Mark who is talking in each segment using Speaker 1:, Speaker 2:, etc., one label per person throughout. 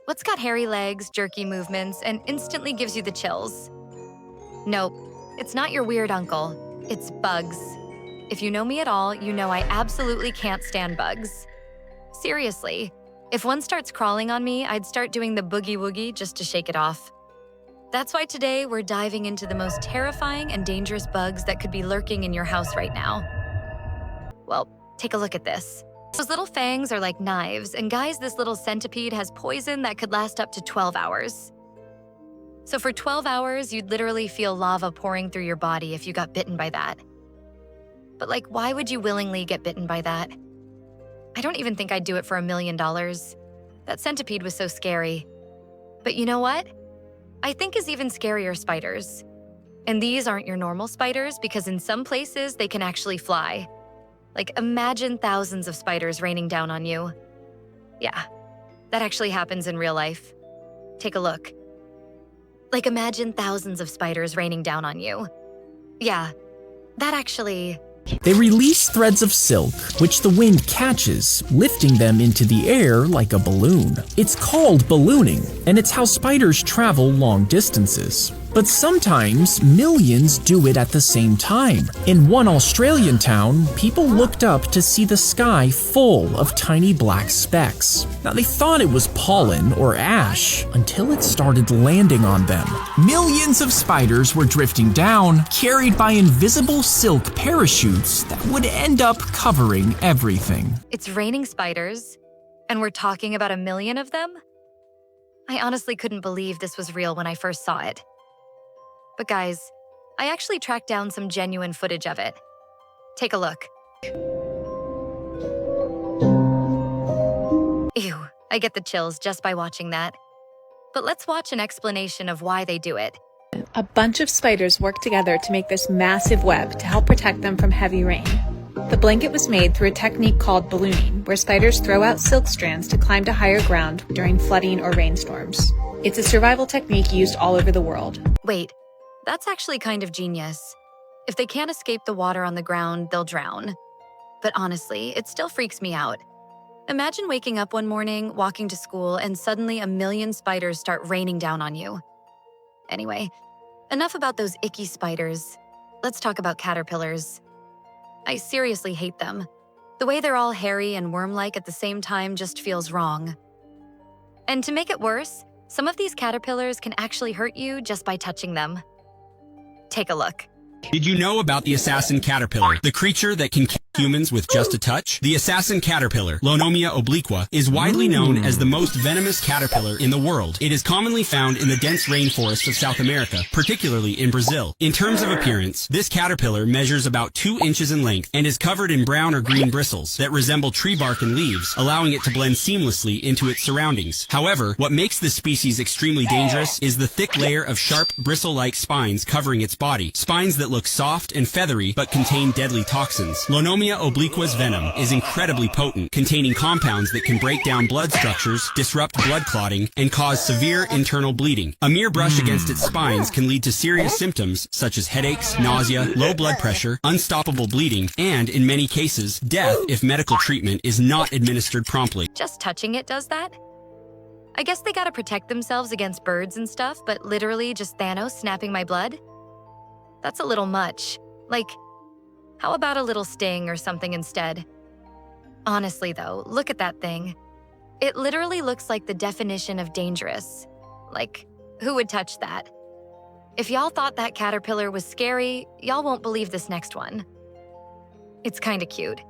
Speaker 1: What's got hairy legs, jerky movements, and instantly gives you the chills? Nope, it's not your weird uncle. It's bugs. If you know me at all, you know I absolutely can't stand bugs. Seriously, if one starts crawling on me, I'd start doing the boogie woogie just to shake it off. That's why today we're diving into the most terrifying and dangerous bugs that could be lurking in your house right now. Well, take a look at this. Those little fangs are like knives, and guys, this little centipede has poison that could last up to 12 hours. So for 12 hours, you'd literally feel lava pouring through your body if you got bitten by that. But why would you willingly get bitten by that? I don't even think I'd do it for $1 million. That centipede was so scary. But you know what? I think is even scarier spiders. And these aren't your normal spiders because in some places they can actually fly. Imagine thousands of spiders raining down on you. Yeah, that actually happens in real life. Take a look. Imagine thousands of spiders raining down on you. Yeah, that actually...
Speaker 2: They release threads of silk, which the wind catches, lifting them into the air like a balloon. It's called ballooning, and it's how spiders travel long distances. But sometimes, millions do it at the same time. In one Australian town, people looked up to see the sky full of tiny black specks. Now, they thought it was pollen or ash until it started landing on them. Millions of spiders were drifting down, carried by invisible silk parachutes that would end up covering everything.
Speaker 1: It's raining spiders, and we're talking about 1 million of them? I honestly couldn't believe this was real when I first saw it. But guys, I actually tracked down some genuine footage of it. Take a look. Ew, I get the chills just by watching that. But let's watch an explanation of why they do it.
Speaker 3: A bunch of spiders work together to make this massive web to help protect them from heavy rain. The blanket was made through a technique called ballooning, where spiders throw out silk strands to climb to higher ground during flooding or rainstorms. It's a survival technique used all over the world.
Speaker 1: Wait, that's actually kind of genius. If they can't escape the water on the ground, they'll drown. But honestly, it still freaks me out. Imagine waking up one morning, walking to school, and suddenly 1 million spiders start raining down on you. Anyway, enough about those icky spiders. Let's talk about caterpillars. I seriously hate them. The way they're all hairy and worm-like at the same time just feels wrong. And to make it worse, some of these caterpillars can actually hurt you just by touching them. Take a look.
Speaker 4: Did you know about the assassin caterpillar, the creature that can kill humans with just a touch? The assassin caterpillar, 𝗀𝗃𝗃𝗀𝗃𝗃, is widely known as the most venomous caterpillar in the world. It is commonly found in the dense rainforests of South America, particularly in Brazil. In terms of appearance, this caterpillar measures about 2 inches in length and is covered in brown or green bristles that resemble tree bark and leaves, allowing it to blend seamlessly into its surroundings. However, what makes this species extremely dangerous is the thick layer of sharp, bristle-like spines covering its body. Spines that look soft and feathery but contain deadly toxins. 𝗀𝗃𝗃𝗃𝗀's venom is incredibly potent, containing compounds that can break down blood structures, disrupt blood clotting, and cause severe internal bleeding. A mere brush against its spines can lead to serious symptoms such as headaches, nausea, low blood pressure, unstoppable bleeding, and, in many cases, death if medical treatment is not administered promptly.
Speaker 1: Just touching it does that? I guess they gotta protect themselves against birds and stuff, but literally just Thanos snapping my blood? That's a little much. How about a little sting or something instead? Honestly though, look at that thing. It literally looks like the definition of dangerous. Who would touch that? If y'all thought that caterpillar was scary, y'all won't believe this next one. It's kinda cute.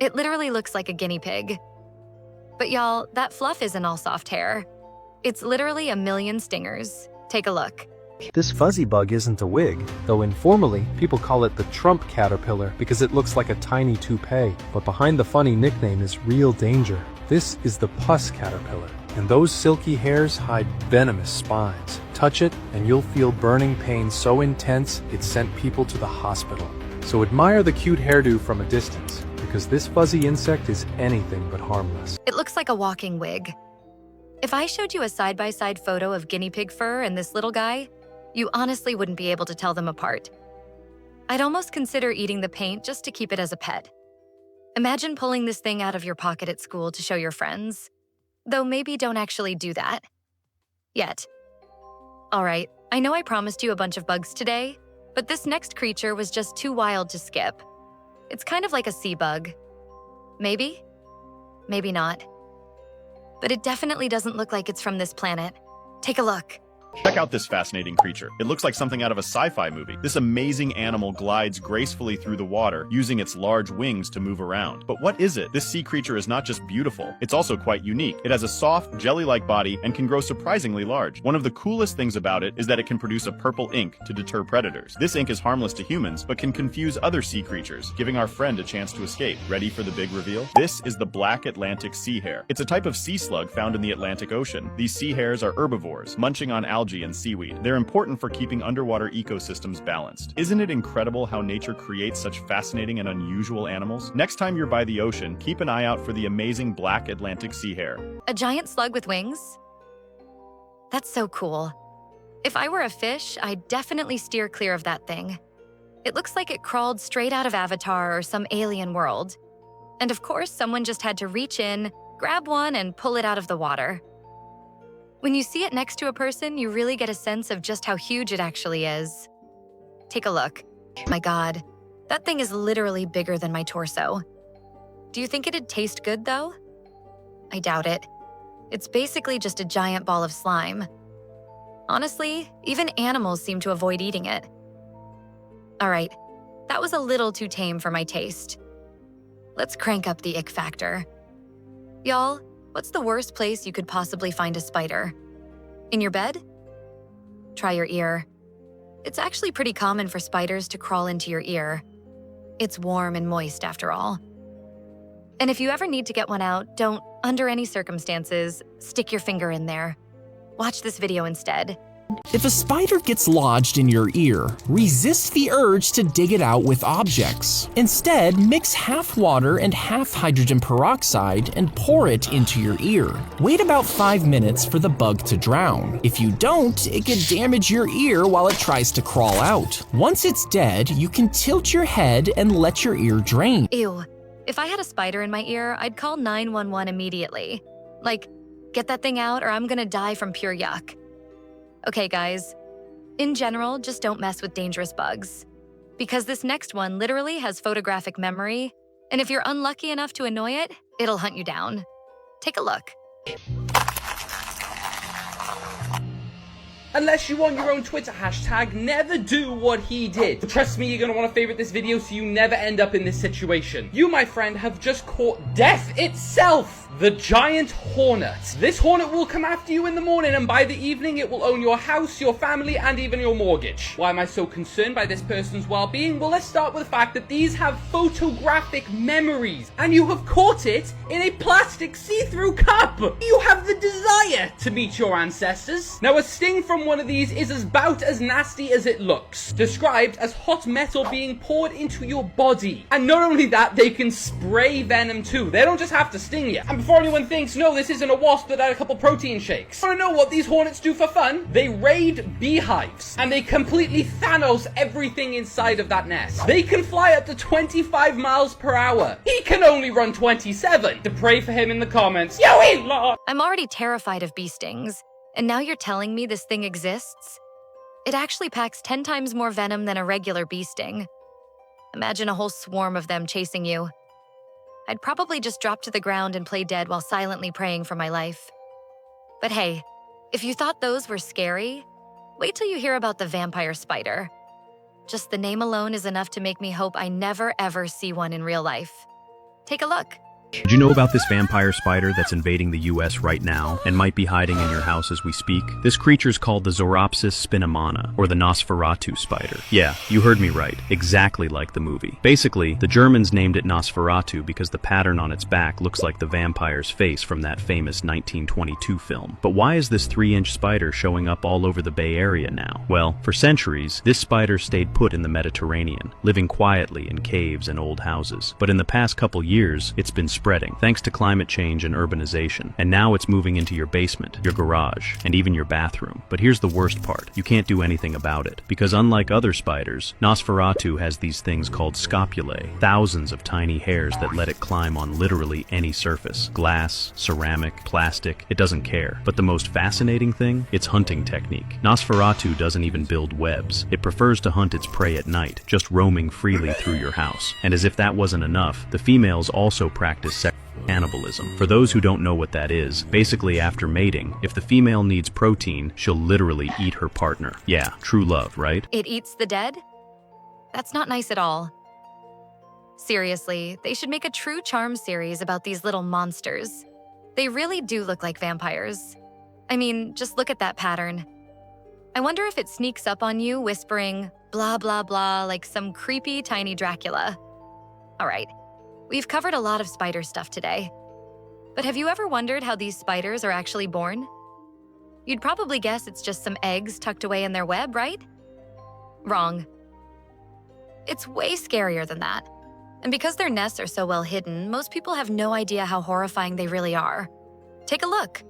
Speaker 1: It literally looks like a guinea pig. But y'all, that fluff isn't all soft hair. It's literally 1 million stingers. Take a look.
Speaker 5: This fuzzy bug isn't a wig, though informally, people call it the Trump caterpillar because it looks like a tiny toupee, but behind the funny nickname is real danger. This is the pus caterpillar, and those silky hairs hide venomous spines. Touch it, and you'll feel burning pain so intense it sent people to the hospital. So admire the cute hairdo from a distance, because this fuzzy insect is anything but harmless.
Speaker 1: It looks like a walking wig. If I showed you a side-by-side photo of guinea pig fur and this little guy, you honestly wouldn't be able to tell them apart. I'd almost consider eating the paint just to keep it as a pet. Imagine pulling this thing out of your pocket at school to show your friends. Though maybe don't actually do that. Yet. Alright, I know I promised you a bunch of bugs today, but this next creature was just too wild to skip. It's kind of like a sea bug. Maybe? Maybe not. But it definitely doesn't look like it's from this planet. Take a look.
Speaker 6: Check out this fascinating creature. It looks like something out of a sci-fi movie. This amazing animal glides gracefully through the water, using its large wings to move around. But what is it? This sea creature is not just beautiful, it's also quite unique. It has a soft, jelly-like body and can grow surprisingly large. One of the coolest things about it is that it can produce a purple ink to deter predators. This ink is harmless to humans, but can confuse other sea creatures, giving our friend a chance to escape. Ready for the big reveal? This is the black Atlantic sea hare. It's a type of sea slug found in the Atlantic Ocean. These sea hares are herbivores, munching on algae and seaweed. They're important for keeping underwater ecosystems balanced. Isn't it incredible how nature creates such fascinating and unusual animals? Next time you're by the ocean, keep an eye out for the amazing black Atlantic sea hare.
Speaker 1: A giant slug with wings? That's so cool. If I were a fish, I'd definitely steer clear of that thing. It looks like it crawled straight out of Avatar or some alien world. And of course, someone just had to reach in, grab one, and pull it out of the water. When you see it next to a person, you really get a sense of just how huge it actually is. Take a look. My God, that thing is literally bigger than my torso. Do you think it'd taste good, though? I doubt it. It's basically just a giant ball of slime. Honestly, even animals seem to avoid eating it. Alright, that was a little too tame for my taste. Let's crank up the ick factor. Y'all, what's the worst place you could possibly find a spider? In your bed? Try your ear. It's actually pretty common for spiders to crawl into your ear. It's warm and moist after all. And if you ever need to get one out, don't, under any circumstances, stick your finger in there. Watch this video instead.
Speaker 2: If a spider gets lodged in your ear, resist the urge to dig it out with objects. Instead, mix half water and half hydrogen peroxide and pour it into your ear. Wait about 5 minutes for the bug to drown. If you don't, it could damage your ear while it tries to crawl out. Once it's dead, you can tilt your head and let your ear drain.
Speaker 1: Ew. If I had a spider in my ear, I'd call 911 immediately. Like, get that thing out or I'm gonna die from pure yuck. Okay, guys. In general, just don't mess with dangerous bugs. Because this next one literally has photographic memory, and if you're unlucky enough to annoy it, it'll hunt you down. Take a look.
Speaker 7: Unless you want your own Twitter hashtag, never do what he did. But trust me, you're gonna want to favorite this video so you never end up in this situation. You, my friend, have just caught death itself! The giant hornet. This hornet will come after you in the morning, and by the evening it will own your house, your family, and even your mortgage. Why am I so concerned by this person's well-being? Well, let's start with the fact that these have photographic memories, and you have caught it in a plastic see-through cup. You have the desire to meet your ancestors. Now, a sting from one of these is about as nasty as it looks, described as hot metal being poured into your body. And not only that, they can spray venom too. They don't just have to sting you. And before anyone thinks, no, this isn't a wasp that had a couple protein shakes. Want to know what these hornets do for fun? They raid beehives, and they completely Thanos everything inside of that nest. They can fly up to 25 miles per hour. He can only run 27. To pray for him in the comments. Yo, Lord!
Speaker 1: I'm already terrified of bee stings, and now you're telling me this thing exists? It actually packs 10 times more venom than a regular bee sting. Imagine a whole swarm of them chasing you. I'd probably just drop to the ground and play dead while silently praying for my life. But hey, if you thought those were scary, wait till you hear about the vampire spider. Just the name alone is enough to make me hope I never ever see one in real life. Take a look.
Speaker 8: Did you know about this vampire spider that's invading the US right now and might be hiding in your house as we speak? This creature's called the 𝗀𝗴cie espinamana, or the Noseratu spider. Yeah, you heard me right. Exactly like the movie. Basically, the Germans named it Nosferatu because the pattern on its back looks like the vampire's face from that famous 1922 film. But why is this 3-inch spider showing up all over the Bay Area now? Well, for centuries, this spider stayed put in the Mediterranean, living quietly in caves and old houses. But in the past couple years, it's been spread spreading, thanks to climate change and urbanization. And now it's moving into your basement, your garage, and even your bathroom. But here's the worst part. You can't do anything about it. Because unlike other spiders, Nosferatu has these things called scopulae, thousands of tiny hairs that let it climb on literally any surface. Glass, ceramic, plastic, it doesn't care. But the most fascinating thing? Its hunting technique. Nosferatu doesn't even build webs. It prefers to hunt its prey at night, just roaming freely through your house. And as if that wasn't enough, the females also practice sexual cannibalism. For those who don't know what that is, basically after mating, if the female needs protein, she'll literally eat her partner. Yeah, true love, right?
Speaker 1: It eats the dead? That's not nice at all. Seriously, they should make a true charm series about these little monsters. They really do look like vampires. I mean, just look at that pattern. I wonder if it sneaks up on you whispering blah blah blah like some creepy tiny Dracula. All right, we've covered a lot of spider stuff today. But have you ever wondered how these spiders are actually born? You'd probably guess it's just some eggs tucked away in their web, right? Wrong. It's way scarier than that. And because their nests are so well hidden, most people have no idea how horrifying they really are. Take a look.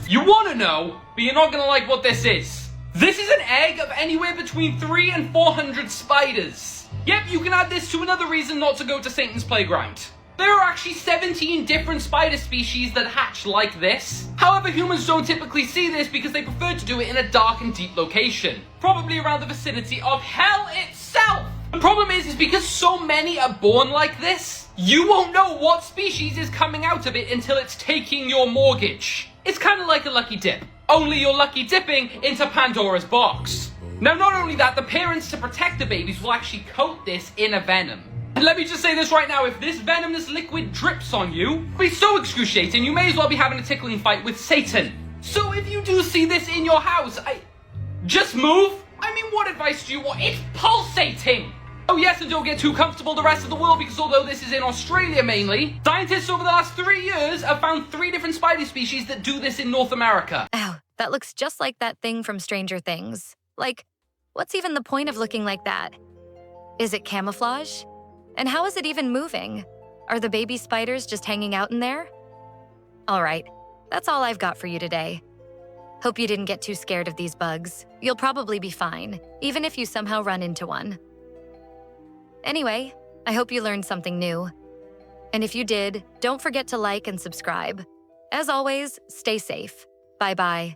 Speaker 7: You want to know, but you're not going to like what this is. This is an egg of anywhere between 300 and 400 spiders. Yep, you can add this to another reason not to go to Satan's playground. There are actually 17 different spider species that hatch like this. However, humans don't typically see this because they prefer to do it in a dark and deep location, probably around the vicinity of hell itself. The problem is because so many are born like this, you won't know what species is coming out of it until it's taking your mortgage. It's kind of like a lucky dip, only you're lucky dipping into Pandora's box. Now, not only that, the parents, to protect the babies, will actually coat this in a venom. And let me just say this right now, if this venomous liquid drips on you, it'll be so excruciating, you may as well be having a tickling fight with Satan. So if you do see this in your house, just move. I mean, what advice do you want? It's pulsating! Oh yes, and don't get too comfortable the rest of the world, because although this is in Australia mainly, scientists over the last 3 years have found 3 different spider species that do this in North America.
Speaker 1: Ow, that looks just like that thing from Stranger Things. Like, what's even the point of looking like that? Is it camouflage? And how is it even moving? Are the baby spiders just hanging out in there? All right, that's all I've got for you today. Hope you didn't get too scared of these bugs. You'll probably be fine, even if you somehow run into one. Anyway, I hope you learned something new. And if you did, don't forget to like and subscribe. As always, stay safe. Bye-bye.